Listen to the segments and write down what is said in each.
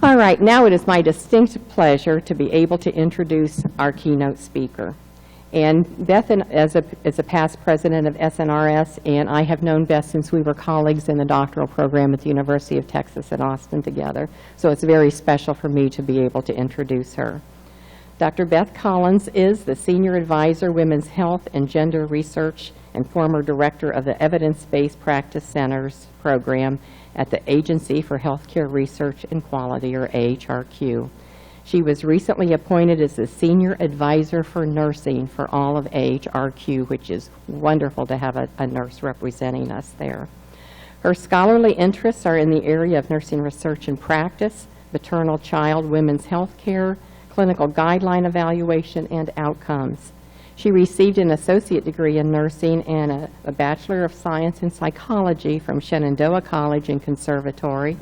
All right, now it is my distinct pleasure to be able to introduce our keynote speaker. And Beth is a past president of SNRS, and I have known Beth since we were colleagues in the doctoral program at the University of Texas at Austin together. So it's very special for me to be able to introduce her. Dr. Beth Collins is the Senior Advisor, Women's Health and Gender Research, and former Director of the Evidence-Based Practice Centers Program at the Agency for Healthcare Research and Quality, or AHRQ. She was recently appointed as the Senior Advisor for Nursing for all of AHRQ, which is wonderful to have a nurse representing us there. Her scholarly interests are in the area of nursing research and practice, maternal, child, women's health care, clinical guideline evaluation, and outcomes. She received an associate degree in nursing and a Bachelor of Science in Psychology from Shenandoah College and Conservatory,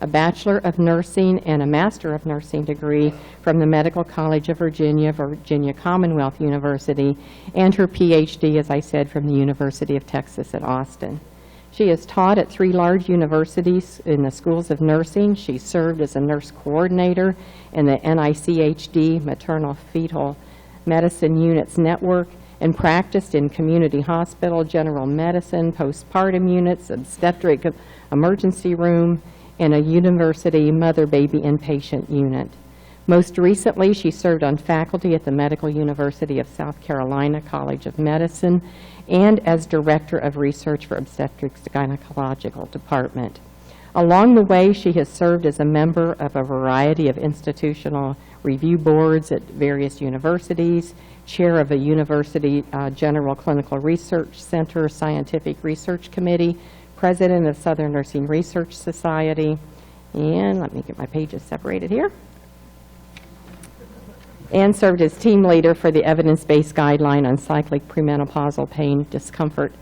a Bachelor of Nursing and a Master of Nursing degree from the Medical College of Virginia, Virginia Commonwealth University, and her PhD, as I said, from the University of Texas at Austin. She has taught at 3 large universities in the schools of nursing. She served as a nurse coordinator in the NICHD Maternal Fetal Medicine Units Network and practiced in community hospital, general medicine, postpartum units, obstetric emergency room, and a university mother-baby inpatient unit. Most recently, she served on faculty at the Medical University of South Carolina College of Medicine and as Director of Research for Obstetrics Gynecological Department. Along the way, she has served as a member of a variety of institutional review boards at various universities, chair of a university General Clinical Research Center Scientific Research Committee, president of Southern Nursing Research Society, and let me get my pages separated here, and served as team leader for the evidence-based guideline on cyclic premenopausal pain, discomfort,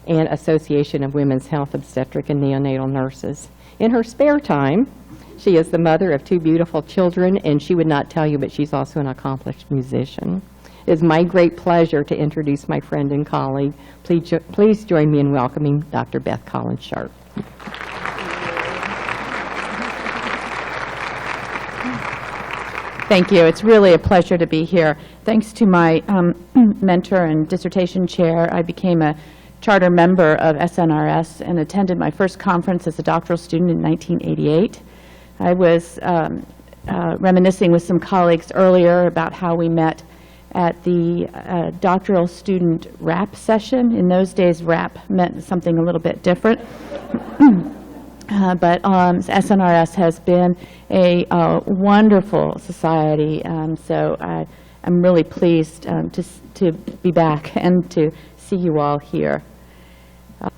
and Association of Women's Health Obstetric and Neonatal Nurses. In her spare time, she is the mother of 2 beautiful children, and she would not tell you, but she's also an accomplished musician. It is my great pleasure to introduce my friend and colleague. Please join me in welcoming Dr. Beth Collins Sharp. Thank you. It's really a pleasure to be here. Thanks to my mentor and dissertation chair, I became a charter member of SNRS and attended my first conference as a doctoral student in 1988. I was reminiscing with some colleagues earlier about how we met at the doctoral student rap session. In those days, rap meant something a little bit different. But SNRS has been a wonderful society, so I'm really pleased to be back and to see you all here.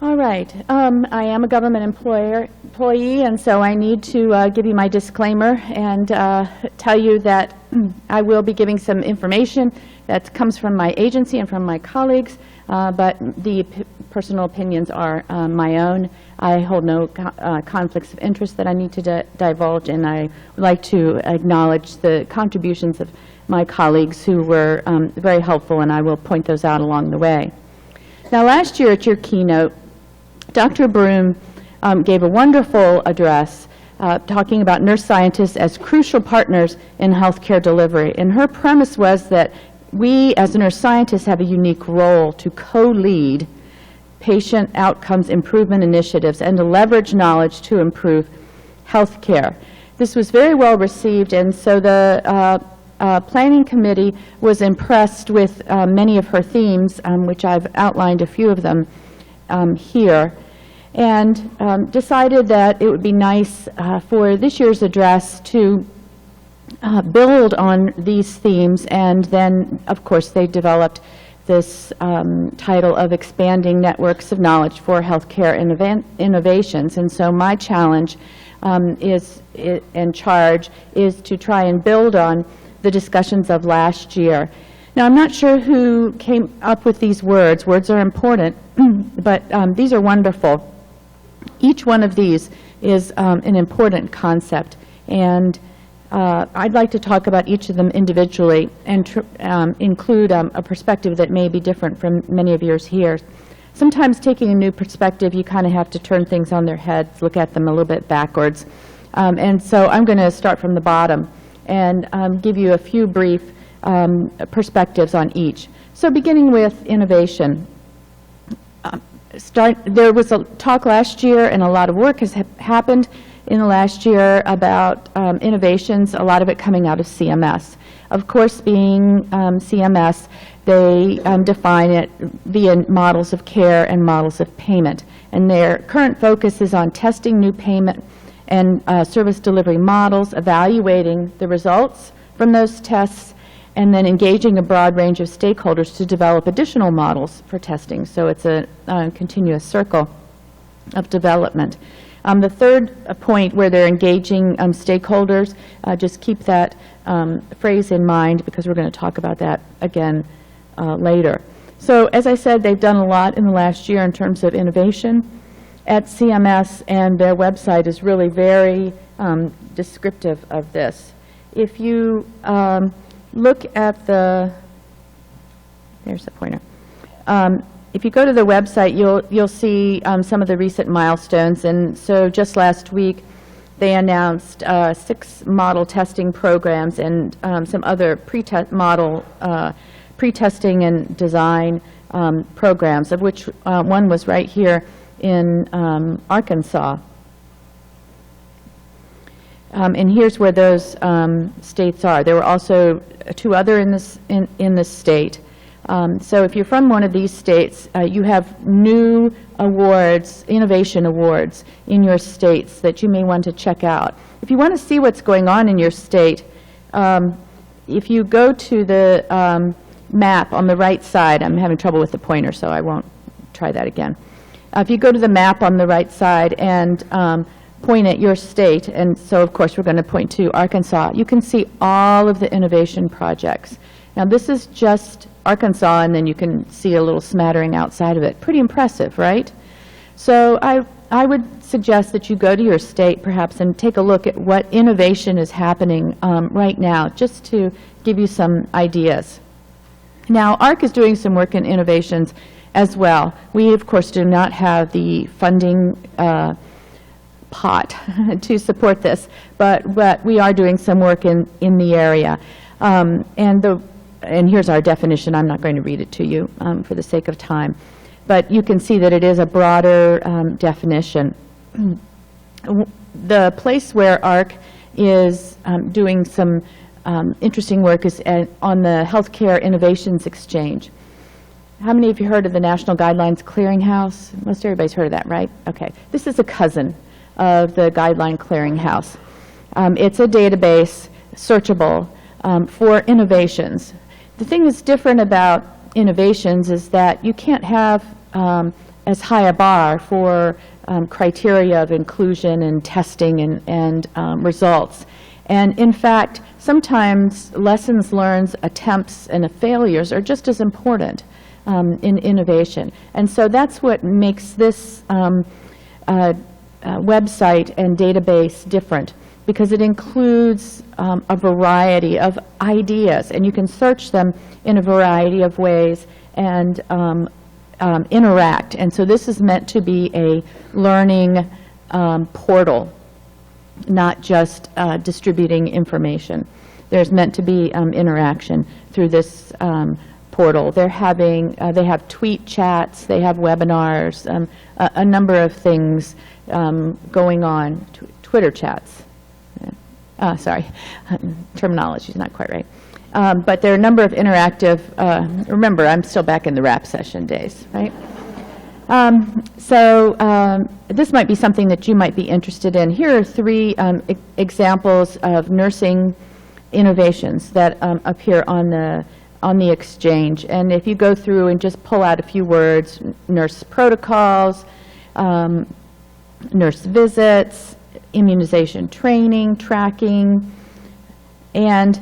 All right, I am a government employee, and so I need to give you my disclaimer and tell you that I will be giving some information that comes from my agency and from my colleagues, but the personal opinions are my own. I hold no conflicts of interest that I need to divulge, and I would like to acknowledge the contributions of my colleagues who were very helpful, and I will point those out along the way. Now, last year at your keynote, Dr. Broom gave a wonderful address talking about nurse scientists as crucial partners in healthcare delivery. And her premise was that we, as nurse scientists, have a unique role to co-lead patient outcomes improvement initiatives and to leverage knowledge to improve healthcare. This was very well received, and so the Planning Committee was impressed with many of her themes, which I've outlined a few of them here, and decided that it would be nice for this year's address to build on these themes, and then, of course, they developed this title of Expanding Networks of Knowledge for Healthcare Innovations. And so my challenge and charge is to try and build on the discussions of last year. Now, I'm not sure who came up with these words. Words are important, but these are wonderful. Each one of these is an important concept, and I'd like to talk about each of them individually and include a perspective that may be different from many of yours here. Sometimes taking a new perspective, you kind of have to turn things on their heads, look at them a little bit backwards, And so I'm going to start from the bottom and give you a few brief perspectives on each. So beginning with innovation. There was a talk last year, and a lot of work has happened in the last year about innovations, a lot of it coming out of CMS. Of course, being CMS, they define it via models of care and models of payment. And their current focus is on testing new payment and service delivery models, evaluating the results from those tests, and then engaging a broad range of stakeholders to develop additional models for testing. So it's a continuous circle of development. The third point where they're engaging stakeholders, just keep that phrase in mind because we're going to talk about that again later. So as I said, they've done a lot in the last year in terms of innovation at CMS, and their website is really very descriptive of this. If you look at there's the pointer. If you go to the website, you'll see some of the recent milestones. And so just last week, they announced 6 model testing programs and some other pre-testing and design programs, of which one was right here in Arkansas. And here's where those states are. There were also 2 other in this state. So if you're from one of these states, you have new awards, innovation awards in your states that you may want to check out. If you want to see what's going on in your state, if you go to the map on the right side, I'm having trouble with the pointer, so I won't try that again. If you go to the map on the right side and point at your state, and so of course we're going to point to Arkansas, you can see all of the innovation projects. Now this is just Arkansas, and then you can see a little smattering outside of it. Pretty impressive, right? So I would suggest that you go to your state perhaps and take a look at what innovation is happening right now, just to give you some ideas. Now ARC is doing some work in innovations as well. We of course do not have the funding pot to support this, but we are doing some work in the area. And here's our definition. I'm not going to read it to you for the sake of time. But you can see that it is a broader definition. The place where ARC is doing some interesting work is on the Healthcare Innovations Exchange. How many of you heard of the National Guidelines Clearinghouse? Most everybody's heard of that, right? Okay. This is a cousin of the Guideline Clearinghouse. It's a database, searchable, for innovations. The thing that's different about innovations is that you can't have as high a bar for criteria of inclusion and testing and results. And in fact, sometimes lessons learned, attempts, and failures are just as important in innovation. And so that's what makes this website and database different, because it includes a variety of ideas, and you can search them in a variety of ways and interact. And so this is meant to be a learning portal, not just distributing information. There's meant to be interaction through this portal. They have tweet chats, they have webinars, a number of things going on, Twitter chats. Sorry, terminology is not quite right. But there are a number of interactive, remember, I'm still back in the rap session days, right? This might be something that you might be interested in. Here are 3 examples of nursing innovations that appear on the exchange. And if you go through and just pull out a few words, nurse protocols, nurse visits, immunization training, tracking, and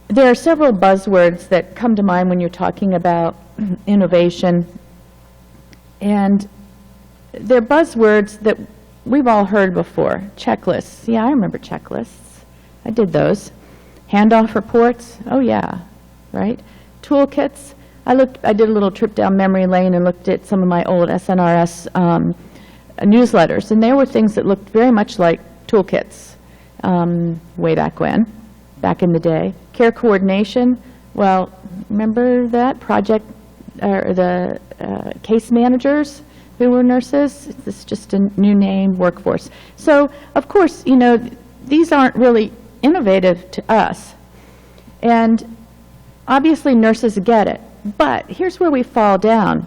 there are several buzzwords that come to mind when you're talking about innovation, and they're buzzwords that we've all heard before. Checklists. Yeah, I remember checklists. I did those. Handoff reports. Oh yeah, right. Toolkits. I did a little trip down memory lane and looked at some of my old SNRS newsletters, and there were things that looked very much like toolkits way back when, back in the day. Care coordination, well, remember that project, or the case managers who were nurses? This is just a new name, workforce. So, of course, you know, these aren't really innovative to us. And obviously nurses get it. But here's where we fall down.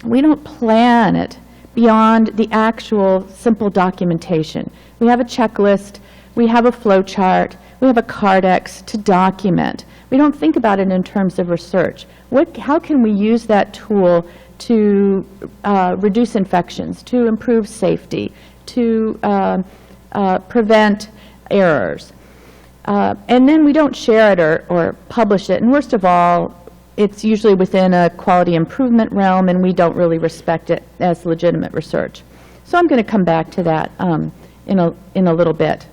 We don't plan it beyond the actual simple documentation. We have a checklist, we have a flow chart, we have a cardex to document. We don't think about it in terms of research. How can we use that tool to reduce infections, to improve safety, to prevent errors? And then we don't share it or publish it. And worst of all, it's usually within a quality improvement realm, and we don't really respect it as legitimate research. So I'm going to come back to that in a little bit.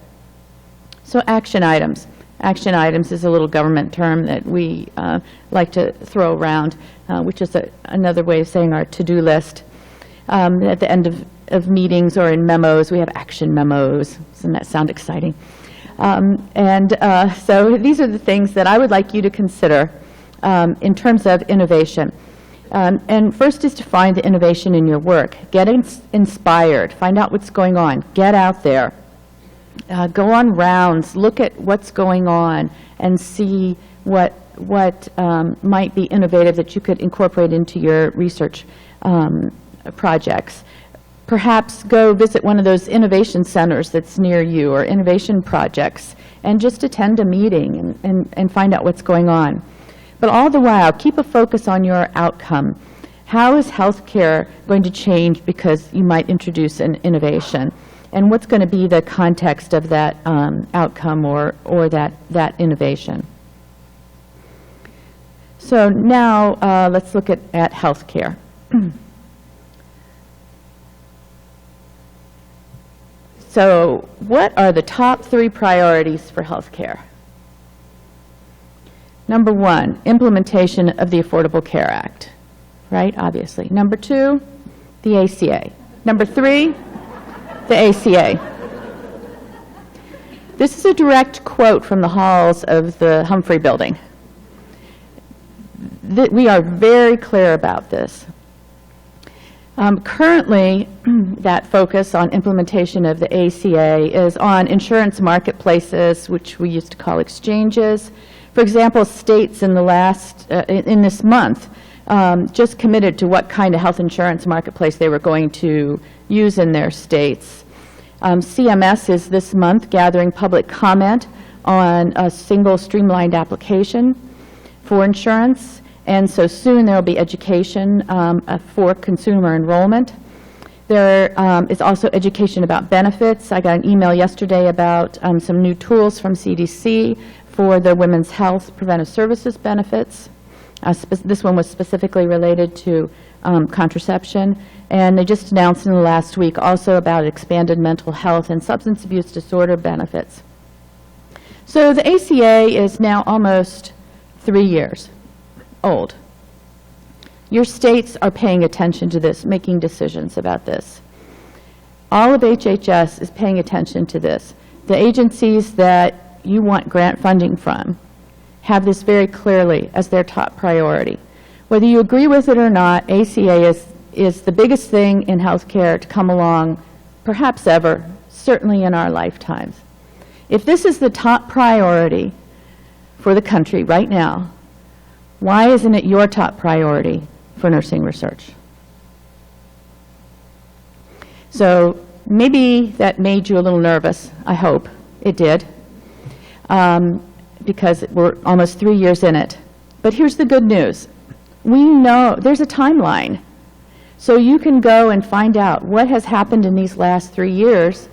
So action items. Action items is a little government term that we like to throw around, which is another way of saying our to-do list. At the end of meetings or in memos, we have action memos. Doesn't that sound exciting? So these are the things that I would like you to consider in terms of innovation. And first is to find the innovation in your work. Get inspired. Find out what's going on. Get out there. Go on rounds. Look at what's going on and see what might be innovative that you could incorporate into your research projects. Perhaps go visit one of those innovation centers that's near you, or innovation projects, and just attend a meeting and find out what's going on. But all the while, keep a focus on your outcome. How is healthcare going to change because you might introduce an innovation? And what's going to be the context of that outcome or that innovation? So now let's look at healthcare. So what are the top 3 priorities for healthcare? Number 1, implementation of the Affordable Care Act, right, obviously. Number 2, the ACA. Number 3, the ACA. This is a direct quote from the halls of the Humphrey Building. We are very clear about this. Currently, that focus on implementation of the ACA is on insurance marketplaces, which we used to call exchanges. For example, states in this month just committed to what kind of health insurance marketplace they were going to use in their states. CMS is this month gathering public comment on a single streamlined application for insurance. And so soon there will be education for consumer enrollment. There is also education about benefits. I got an email yesterday about some new tools from CDC for the women's health preventive services benefits. This one was specifically related to contraception. And they just announced in the last week also about expanded mental health and substance abuse disorder benefits. So the ACA is now almost 3 years old. Your states are paying attention to this, making decisions about this. All of HHS is paying attention to this. The agencies that you want grant funding from have this very clearly as their top priority. Whether you agree with it or not, ACA is the biggest thing in healthcare to come along, perhaps ever, certainly in our lifetimes. If this is the top priority for the country right now, why isn't it your top priority for nursing research? So maybe that made you a little nervous. I hope it did, because we're almost 3 years in it. But here's the good news. We know there's a timeline. So you can go and find out what has happened in these last 3 years,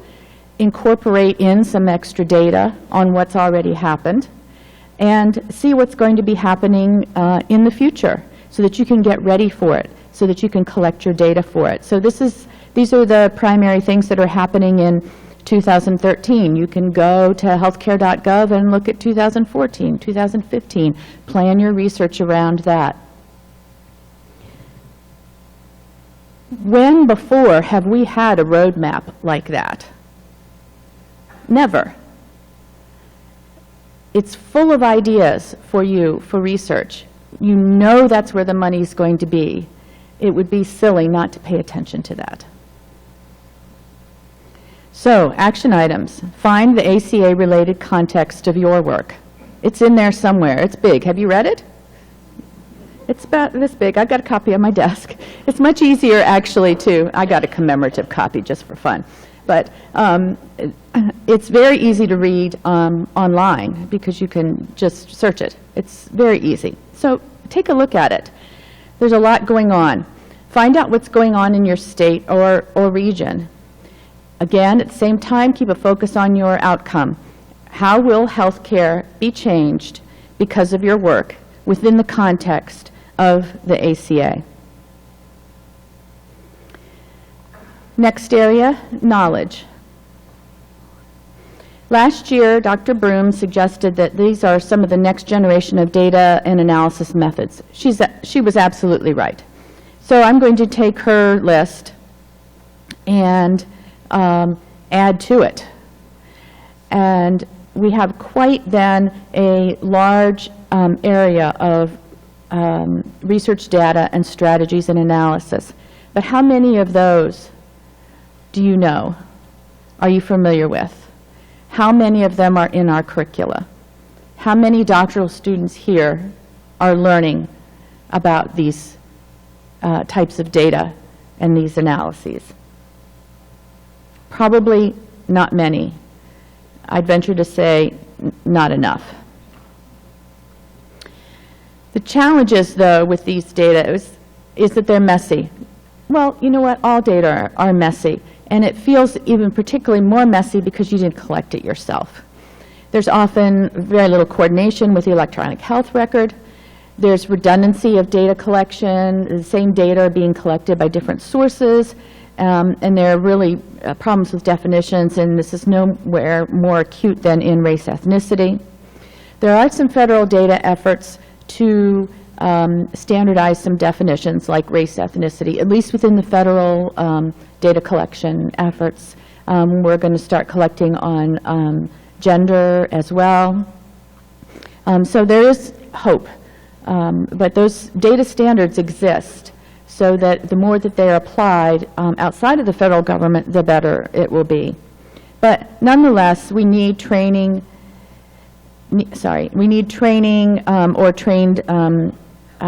incorporate in some extra data on what's already happened, and see what's going to be happening in the future so that you can get ready for it, so that you can collect your data for it. So these are the primary things that are happening in 2013. You can go to healthcare.gov and look at 2014, 2015, plan your research around that. When before have we had a roadmap like that? Never. It's full of ideas for you for research. You know that's where the money's going to be. It would be silly not to pay attention to that. So, action items. Find the ACA-related context of your work. It's in there somewhere. It's big. Have you read it? It's about this big. I've got a copy on my desk. It's much easier, actually, I got a commemorative copy just for fun. But it's very easy to read online because you can just search it. It's very easy. So take a look at it. There's a lot going on. Find out what's going on in your state or region. Again, at the same time, keep a focus on your outcome. How will healthcare be changed because of your work within the context of the ACA? Next area, knowledge. Last year, Dr. Broom suggested that these are some of the next generation of data and analysis methods. She was absolutely right. So I'm going to take her list and add to it. And we have quite then a large area of research data and strategies and analysis. But how many of those do you know? Are you familiar with? How many of them are in our curricula? How many doctoral students here are learning about these types of data and these analyses? Probably not many. I'd venture to say not enough. The challenges, though, with these data is that they're messy. Well, you know what? All data are messy. And it feels even particularly more messy because you didn't collect it yourself. There's often very little coordination with the electronic health record. There's redundancy of data collection. The same data are being collected by different sources. And there are really problems with definitions, and this is nowhere more acute than in race ethnicity. There are some federal data efforts to standardize some definitions like race ethnicity, at least within the federal data collection efforts. We're going to start collecting on gender as well. So there is hope, but those data standards exist so that the more that they are applied outside of the federal government, the better it will be. But nonetheless, we need training, or trained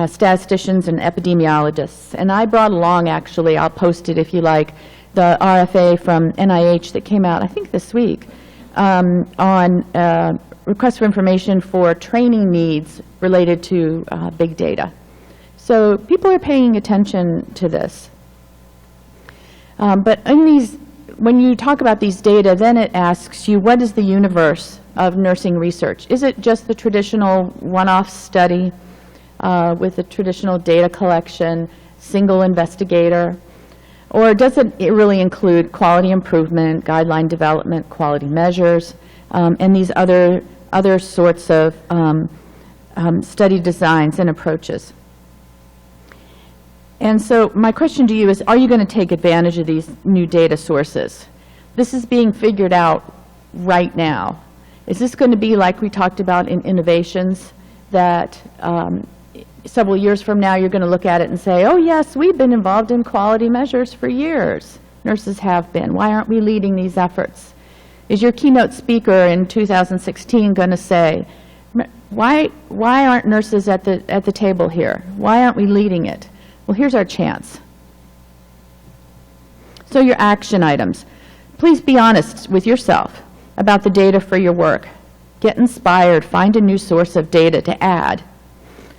statisticians and epidemiologists. And I brought along, actually, I'll post it if you like, the RFA from NIH that came out, I think this week, on requests for information for training needs related to big data. So people are paying attention to this. But when you talk about these data, then it asks you, what is the universe of nursing research? Is it just the traditional one-off study with the traditional data collection, single investigator? Or does it really include quality improvement, guideline development, quality measures, and these other sorts of study designs and approaches? And so my question to you is, are you going to take advantage of these new data sources? This is being figured out right now. Is this going to be like we talked about in innovations, that several years from now you're going to look at it and say, oh yes, we've been involved in quality measures for years. Nurses have been. Why aren't we leading these efforts? Is your keynote speaker in 2016 going to say, why aren't nurses at the table here? Why aren't we leading it? Well, here's our chance. So your action items. Please be honest with yourself about the data for your work. Get inspired. Find a new source of data to add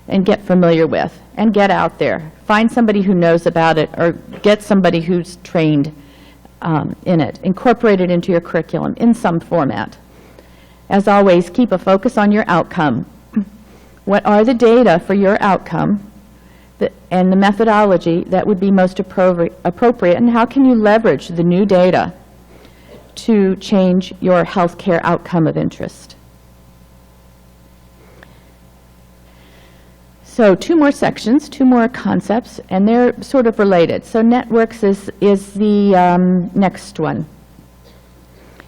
and get familiar with, and get out there. Find somebody who knows about it, or get somebody who's trained in it. Incorporate it into your curriculum in some format. As always, keep a focus on your outcome. What are the data for your outcome and the methodology that would be most appropriate, and how can you leverage the new data to change your healthcare outcome of interest? So two more sections, two more concepts, and they're sort of related. So networks is the next one.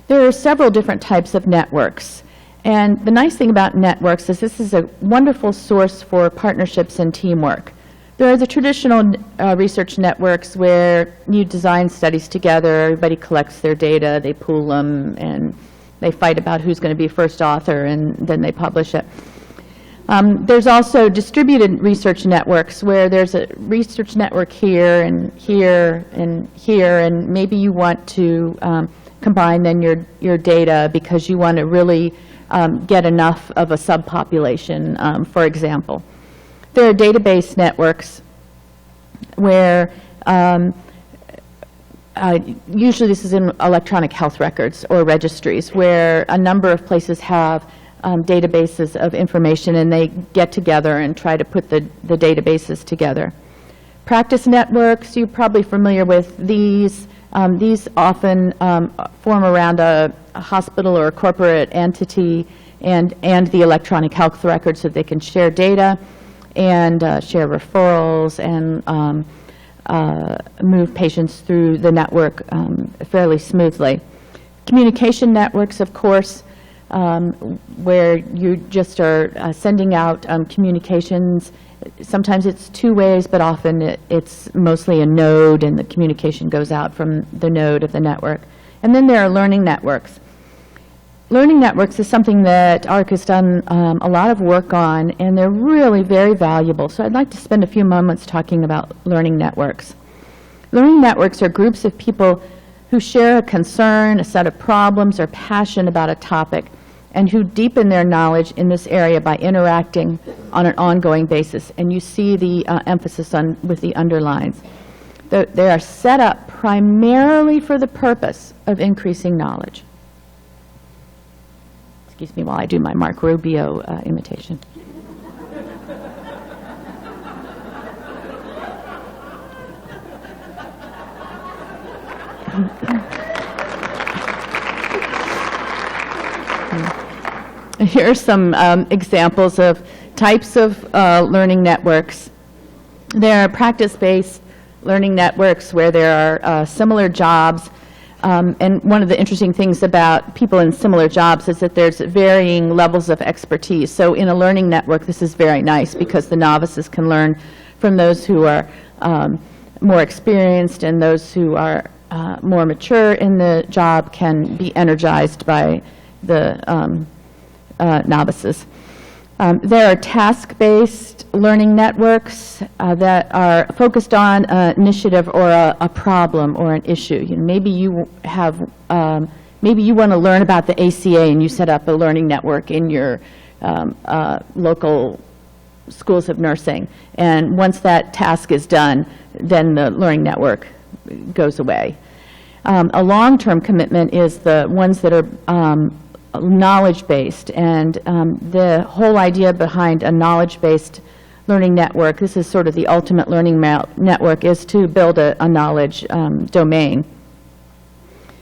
There are several different types of networks. And the nice thing about networks is this is a wonderful source for partnerships and teamwork. There are the traditional research networks where you design studies together, everybody collects their data, they pool them, and they fight about who's going to be first author, and then they publish it. There's also distributed research networks where there's a research network here and here and here, and maybe you want to combine then your data because you want to really get enough of a subpopulation, for example. There are database networks where usually this is in electronic health records or registries where a number of places have databases of information, and they get together and try to put the databases together. Practice networks, you're probably familiar with these. These often form around a hospital or a corporate entity and the electronic health records so they can share data and share referrals and move patients through the network fairly smoothly. Communication networks, of course, where you just are sending out communications. Sometimes it's two ways, but often it's mostly a node, and the communication goes out from the node of the network. And then there are learning networks. Learning networks is something that ARC has done a lot of work on, and they're really very valuable. So I'd like to spend a few moments talking about learning networks. Learning networks are groups of people who share a concern, a set of problems, or passion about a topic, and who deepen their knowledge in this area by interacting on an ongoing basis. And you see the emphasis with the underlines. They are set up primarily for the purpose of increasing knowledge. Excuse me while I do my Mark Rubio imitation. Here are some examples of types of learning networks. There are practice-based learning networks where there are similar jobs. And one of the interesting things about people in similar jobs is that there's varying levels of expertise. So in a learning network, this is very nice because the novices can learn from those who are more experienced, and those who are more mature in the job can be energized by the novices. There are task-based learning networks that are focused on an initiative or a problem or an issue. You know, maybe you want to learn about the ACA, and you set up a learning network in your local schools of nursing. And once that task is done, then the learning network goes away. A long-term commitment is the ones that are knowledge-based, and the whole idea behind a knowledge-based learning network, this is sort of the ultimate learning network, is to build a knowledge domain.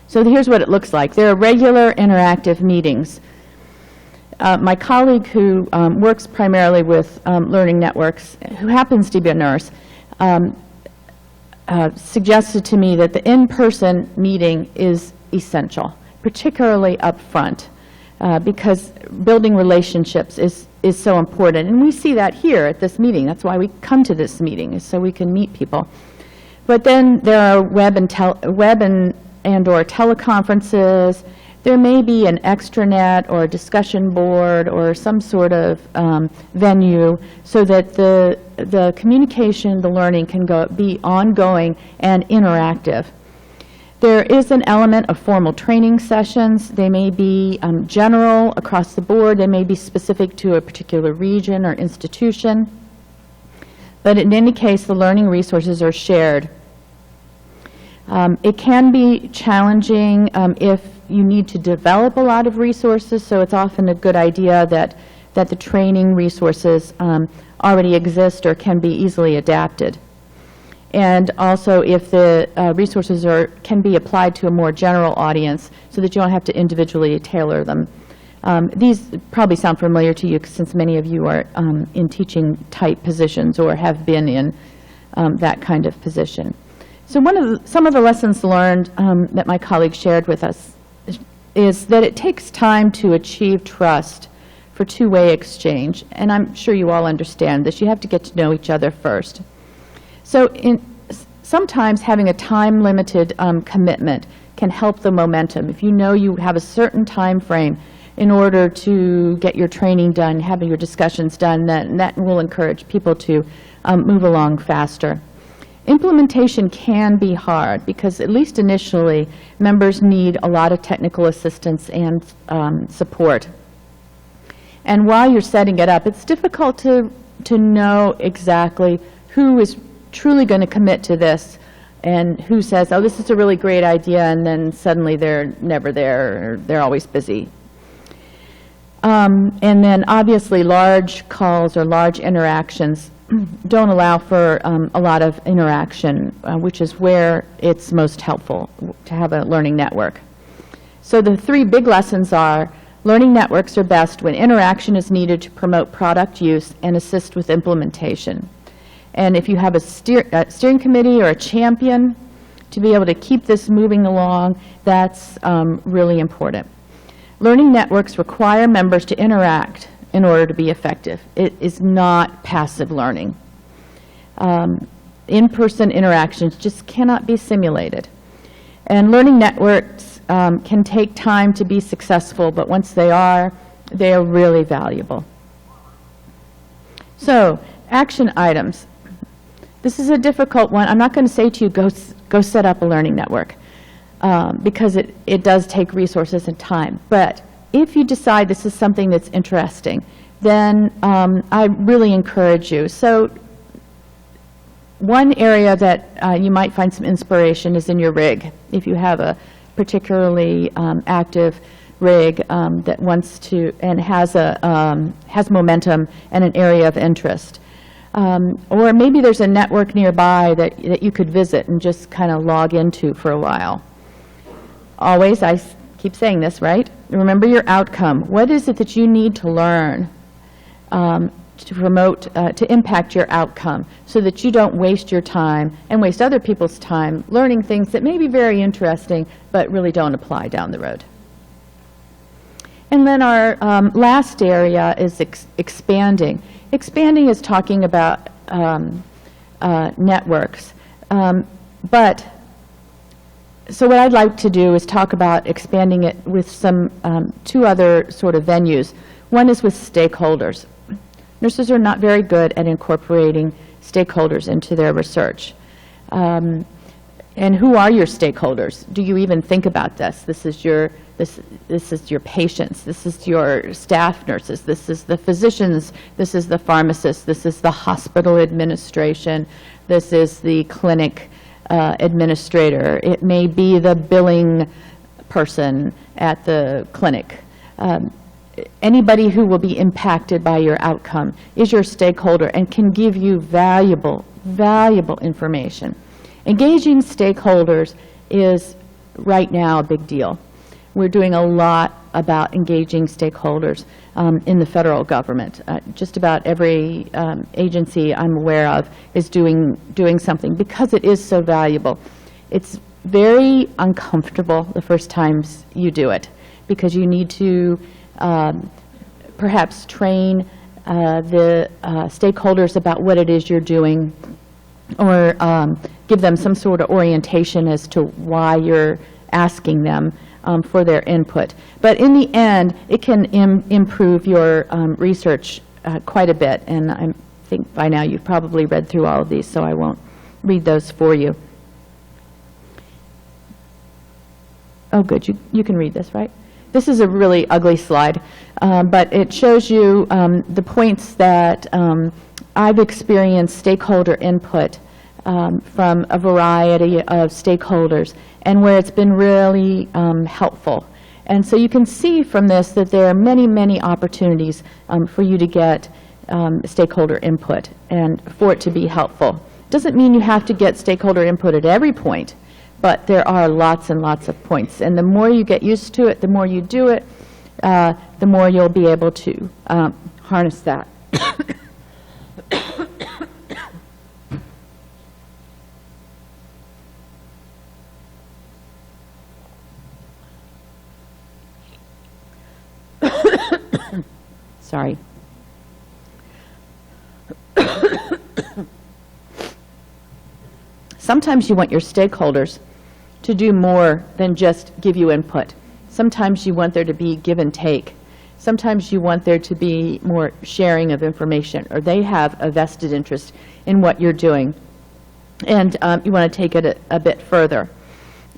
So here's what it looks like. There are regular interactive meetings. My colleague who works primarily with learning networks, who happens to be a nurse, suggested to me that the in-person meeting is essential, particularly up front. Because building relationships is so important. And we see that here at this meeting. That's why we come to this meeting, is so we can meet people. But then there are web and or teleconferences. There may be an extranet or a discussion board or some sort of venue so that the communication, the learning can be ongoing and interactive. There is an element of formal training sessions. They may be general across the board. They may be specific to a particular region or institution. But in any case, the learning resources are shared. It can be challenging if you need to develop a lot of resources, so it's often a good idea that the training resources already exist or can be easily adapted. And also if the resources can be applied to a more general audience so that you don't have to individually tailor them. These probably sound familiar to you since many of you are in teaching type positions or have been in that kind of position. So some of the lessons learned that my colleagues shared with us is that it takes time to achieve trust for two-way exchange. And I'm sure you all understand this. You have to get to know each other first. So sometimes having a time-limited commitment can help the momentum. If you know you have a certain time frame in order to get your training done, having your discussions done, that will encourage people to move along faster. Implementation can be hard because, at least initially, members need a lot of technical assistance and support. And while you're setting it up, it's difficult to know exactly who is truly going to commit to this and who says, oh, this is a really great idea, and then suddenly they're never there, or they're always busy. And then obviously large calls or large interactions don't allow for a lot of interaction, which is where it's most helpful to have a learning network. So the three big lessons are: learning networks are best when interaction is needed to promote product use and assist with implementation. And if you have a steering committee or a champion to be able to keep this moving along, that's really important. Learning networks require members to interact in order to be effective. It is not passive learning. In-person interactions just cannot be simulated. And learning networks can take time to be successful, but once they are really valuable. So, action items. This is a difficult one. I'm not going to say to you, go set up a learning network, because it does take resources and time. But if you decide this is something that's interesting, then I really encourage you. So one area that you might find some inspiration is in your rig. If you have a particularly active rig that wants to and has momentum and an area of interest. Or maybe there's a network nearby that you could visit and just kind of log into for a while. Always, I keep saying this, right? Remember your outcome. What is it that you need to learn to promote, to impact your outcome so that you don't waste your time and waste other people's time learning things that may be very interesting but really don't apply down the road. And then our last area is expanding. Expanding is talking about networks. So what I'd like to do is talk about expanding it with some two other sort of venues. One is with stakeholders. Nurses are not very good at incorporating stakeholders into their research. And who are your stakeholders? Do you even think about this? This is your patients. This is your staff nurses. This is the physicians. This is the pharmacists. This is the hospital administration. This is the clinic administrator. It may be the billing person at the clinic. Anybody who will be impacted by your outcome is your stakeholder and can give you valuable information. Engaging stakeholders is right now a big deal. We're doing a lot about engaging stakeholders in the federal government. Just about every agency I'm aware of is doing something because it is so valuable. It's very uncomfortable the first times you do it because you need to perhaps train the stakeholders about what it is you're doing, or give them some sort of orientation as to why you're asking them for their input. But in the end, it can improve your research quite a bit, and I think by now you've probably read through all of these, so I won't read those for you. Oh, good, you can read this, right? This is a really ugly slide, but it shows you the points that I've experienced stakeholder input from a variety of stakeholders, and where it's been really helpful. And so you can see from this that there are many opportunities for you to get stakeholder input and for it to be helpful. Doesn't mean you have to get stakeholder input at every point, but there are lots and lots of points. And the more you get used to it, the more you do it, the more you'll be able to harness that. Sorry. Sometimes you want your stakeholders to do more than just give you input. Sometimes you want there to be give and take. Sometimes you want there to be more sharing of information, or they have a vested interest in what you're doing, and you want to take it a bit further.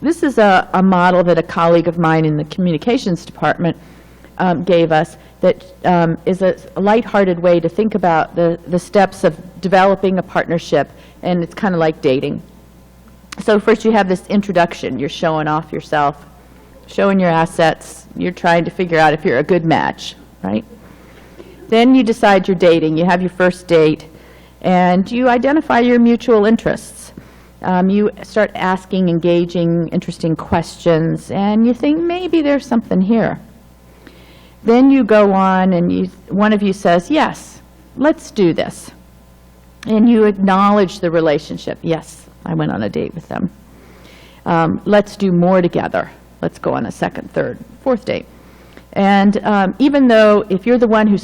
This is a model that a colleague of mine in the communications department gave us that is a lighthearted way to think about the steps of developing a partnership, and it's kind of like dating. So first you have this introduction. You're showing off yourself, showing your assets. You're trying to figure out if you're a good match, right? Then you decide you're dating. You have your first date, and you identify your mutual interests. You start asking engaging, interesting questions, and you think maybe there's something here. Then you go on, and one of you says, yes, let's do this. And you acknowledge the relationship. Yes, I went on a date with them. Let's do more together. Let's go on a second, third, fourth date. And even though if you're the one who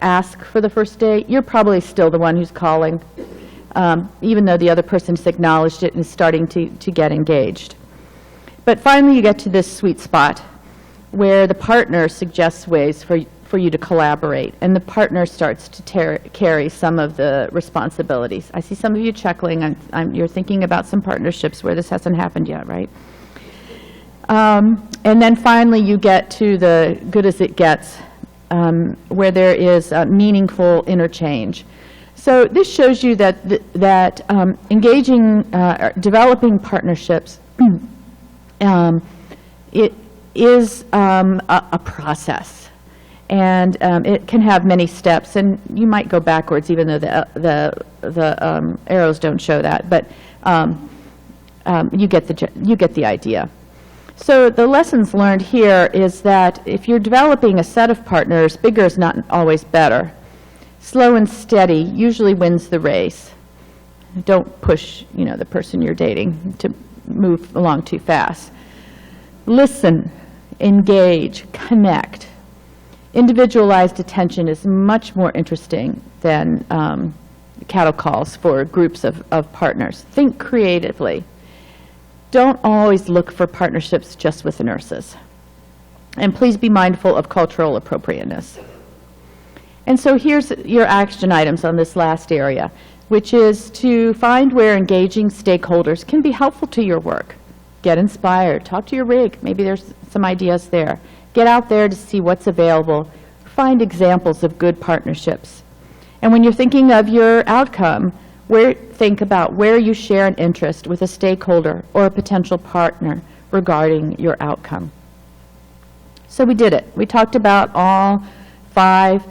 ask for the first date, you're probably still the one who's calling, even though the other person has acknowledged it and is starting to get engaged. But finally you get to this sweet spot where the partner suggests ways for you to collaborate, and the partner starts to carry some of the responsibilities. I see some of you chuckling. You're thinking about some partnerships where this hasn't happened yet, right? And then finally you get to the good as it gets, where there is meaningful interchange. So this shows you that engaging, developing partnerships, it is a process, and it can have many steps, and you might go backwards even though the arrows don't show that, but you get the idea. So the lessons learned here is that if you're developing a set of partners, bigger is not always better. Slow and steady usually wins the race. Don't push, the person you're dating to move along too fast. Listen, engage, connect. Individualized attention is much more interesting than cattle calls for groups of partners. Think creatively. Don't always look for partnerships just with nurses. And please be mindful of cultural appropriateness. And so here's your action items on this last area, which is to find where engaging stakeholders can be helpful to your work. Get inspired. Talk to your rig. Maybe there's some ideas there. Get out there to see what's available. Find examples of good partnerships. And when you're thinking of your outcome, think about where you share an interest with a stakeholder or a potential partner regarding your outcome. So we did it. We talked about all 5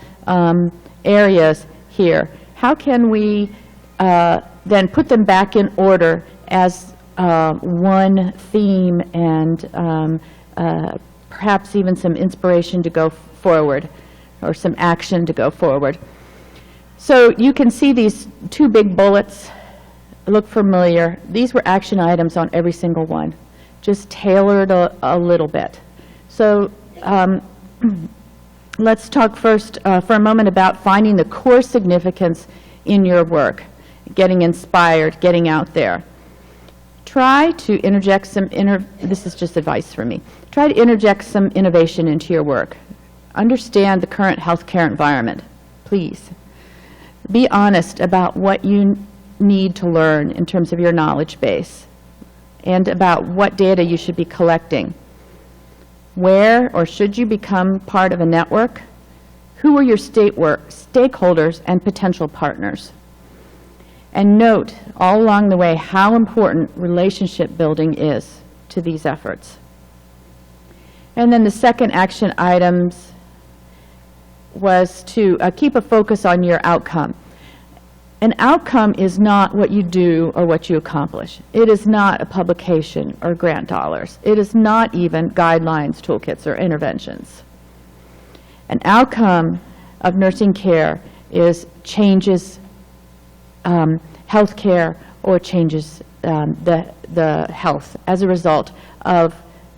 areas here. How can we then put them back in order as one theme and perhaps even some inspiration to go forward, or some action to go forward? So you can see these 2 big bullets look familiar. These were action items on every single one, just tailored a little bit. So let's talk first for a moment about finding the core significance in your work, getting inspired, getting out there. Try to interject some this is just advice from me. Try to interject some innovation into your work. Understand the current healthcare environment, please. Be honest about what you need to learn in terms of your knowledge base and about what data you should be collecting. Where or should you become part of a network? Who are your stakeholders and potential partners? And note all along the way how important relationship building is to these efforts. And then the second action items was to keep a focus on your outcome. An outcome is not what you do or what you accomplish. It is not a publication or grant dollars. It is not even guidelines, toolkits, or interventions. An outcome of nursing care is changes health care or changes the health as a result of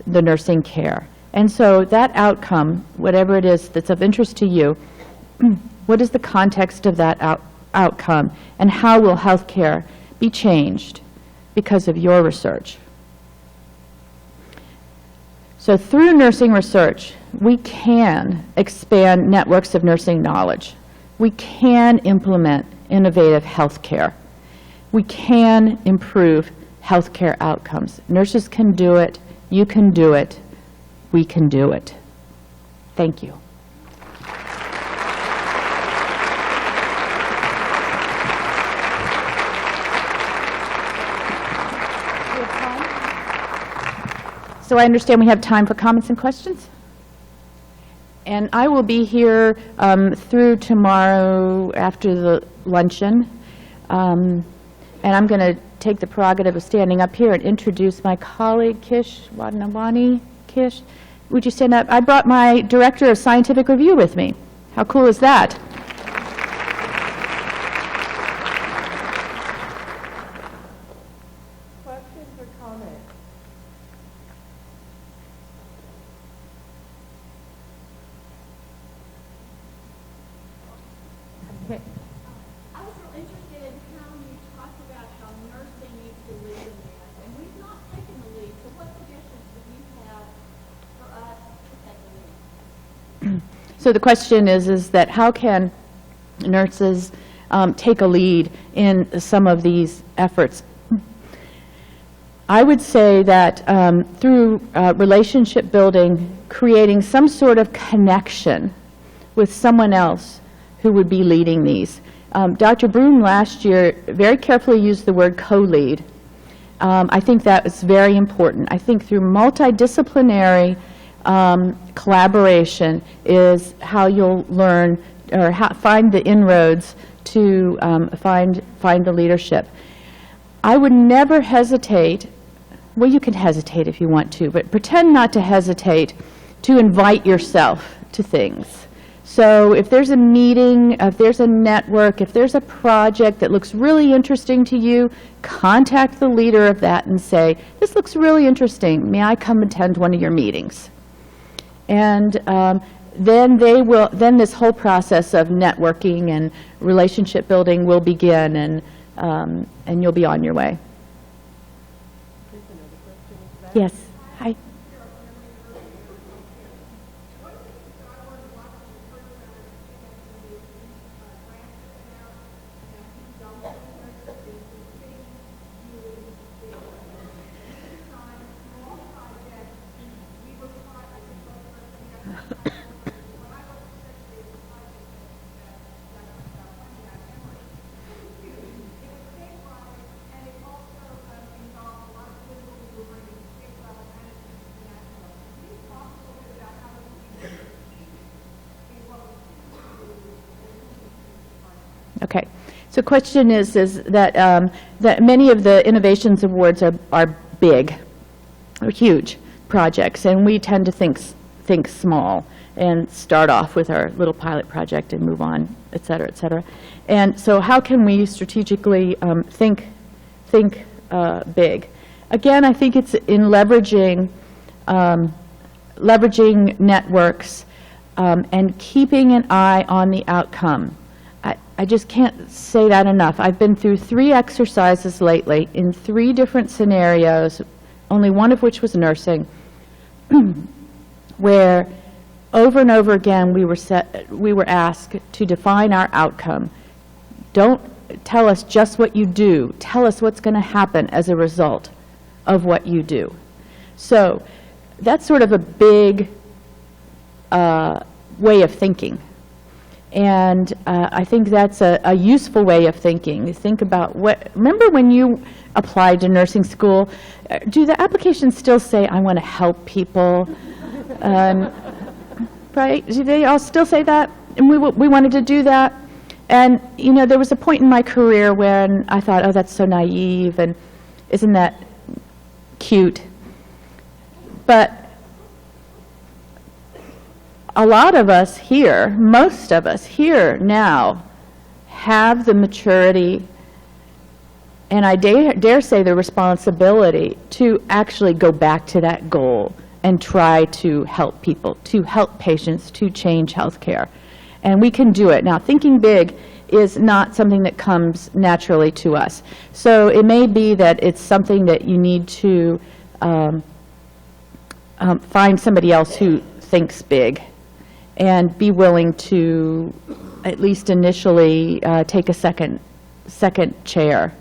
the nursing care. And so that outcome, whatever it is that's of interest to you, what is the context of that outcome, and how will health care be changed because of your research? So through nursing research, we can expand networks of nursing knowledge. We can implement innovative health care. We can improve health care outcomes. Nurses can do it. You can do it. We can do it. Thank you. So I understand we have time for comments and questions? And I will be here through tomorrow after the luncheon. And I'm going to take the prerogative of standing up here and introduce my colleague, Kish Wadnawani. Kish, would you stand up? I brought my Director of Scientific Review with me. How cool is that? Questions or comments? Okay. I was real interested in how you talked about how nursing needs to lead in this, and we've not taken the lead. So what suggestions do you have for us to take the lead? So the question is that how can nurses take a lead in some of these efforts? I would say that through relationship building, creating some sort of connection with someone else who would be leading these. Dr. Broom last year very carefully used the word co-lead. I think that was very important. I think through multidisciplinary collaboration is how you'll learn or find the inroads to find the leadership. I would never hesitate, well, you can hesitate if you want to, but pretend not to hesitate to invite yourself to things. So if there's a meeting, if there's a network, if there's a project that looks really interesting to you, contact the leader of that and say, this looks really interesting. May I come attend one of your meetings? And then this whole process of networking and relationship building will begin, and you'll be on your way. Yes. Hi. Okay. So question is that that many of the innovations awards are big, or huge projects, and we tend to think small and start off with our little pilot project and move on, et cetera, et cetera. And so how can we strategically think big? Again, I think it's in leveraging networks and keeping an eye on the outcome. I just can't say that enough. I've been through 3 exercises lately in 3 different scenarios, only one of which was nursing, where over and over again we were asked to define our outcome. Don't tell us just what you do. Tell us what's going to happen as a result of what you do. So that's sort of a big way of thinking. And I think that's a useful way of thinking. You think about remember when you applied to nursing school, do the applications still say, I want to help people? Right? Do they all still say that? And we wanted to do that. And, you know, there was a point in my career when I thought, oh, that's so naive, and isn't that cute? But a lot of us here, most of us here now, have the maturity, and I dare say the responsibility to actually go back to that goal and try to help people, to help patients, to change healthcare. And we can do it. Now, thinking big is not something that comes naturally to us. So it may be that it's something that you need to find somebody else who thinks big and be willing to, at least initially, take a second chair.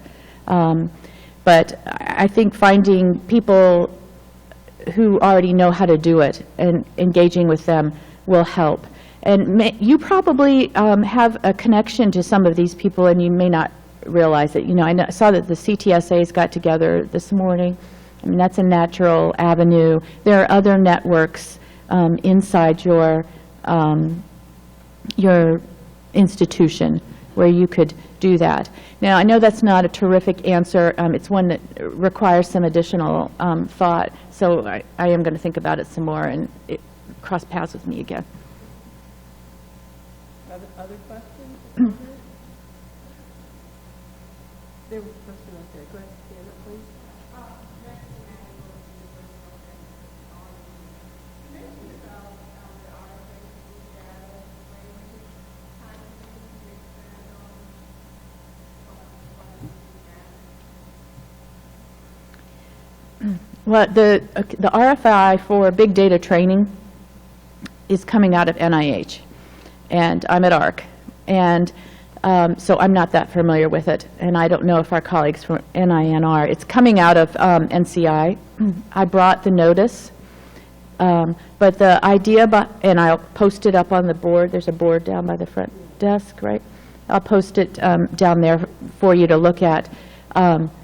But I think finding people who already know how to do it and engaging with them will help. And you probably have a connection to some of these people, and you may not realize it. You know, I saw that the CTSAs got together this morning. I mean, that's a natural avenue. There are other networks inside your institution where you could do that. Now, I know that's not a terrific answer. It's one that requires some additional thought, so I am going to think about it some more and cross paths with me again. Other questions? There was a question right there. Go ahead, stand up, please. Well, the RFI for big data training is coming out of NIH, and I'm at ARC, and so I'm not that familiar with it, and I don't know if our colleagues from NIN are. It's coming out of NCI. I brought the notice, but the idea, and I'll post it up on the board. There's a board down by the front desk, right? I'll post it down there for you to look at.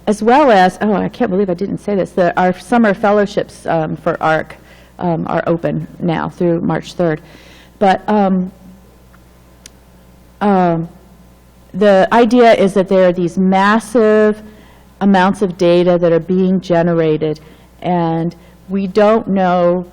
As well as, oh, I can't believe I didn't say this, our summer fellowships for ARC are open now through March 3rd. But the idea is that there are these massive amounts of data that are being generated, and we don't know,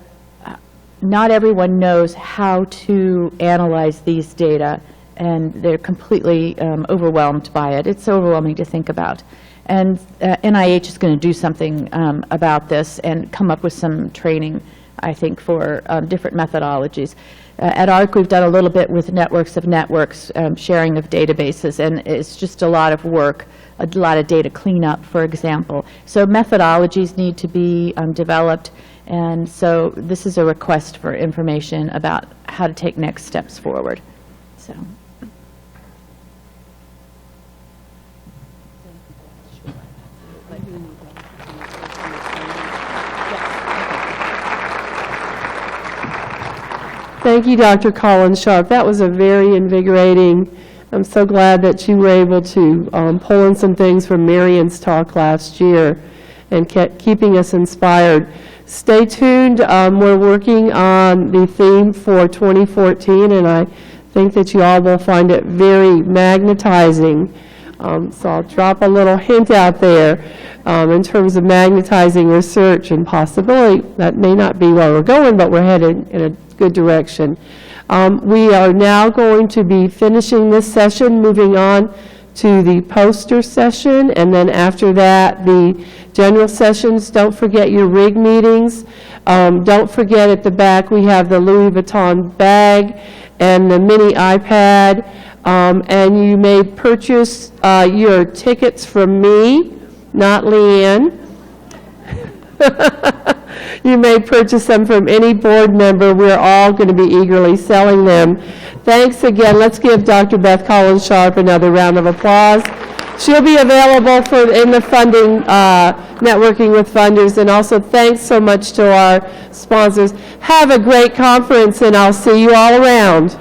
not everyone knows how to analyze these data, and they're completely overwhelmed by it. It's overwhelming to think about. And NIH is going to do something about this and come up with some training, I think, for different methodologies. At ARC, we've done a little bit with networks of networks, sharing of databases, and it's just a lot of work, a lot of data cleanup, for example. So methodologies need to be developed, and so this is a request for information about how to take next steps forward. So. Thank you, Dr. Collins Sharp. That was a very invigorating. I'm so glad that you were able to pull in some things from Marion's talk last year and kept keeping us inspired. Stay tuned. We're working on the theme for 2014, and I think that you all will find it very magnetizing. So I'll drop a little hint out there in terms of magnetizing research and possibility. That may not be where we're going, but we're headed in a good direction. We are now going to be finishing this session, moving on to the poster session, and then after that, the general sessions. Don't forget your RIG meetings. Don't forget at the back we have the Louis Vuitton bag and the mini iPad, and you may purchase your tickets from me, not Leanne. You may purchase them from any board member. We're all going to be eagerly selling them. Thanks again. Let's give Dr. Beth Collins Sharp another round of applause. She'll be available in the funding, networking with funders, and also thanks so much to our sponsors. Have a great conference, and I'll see you all around.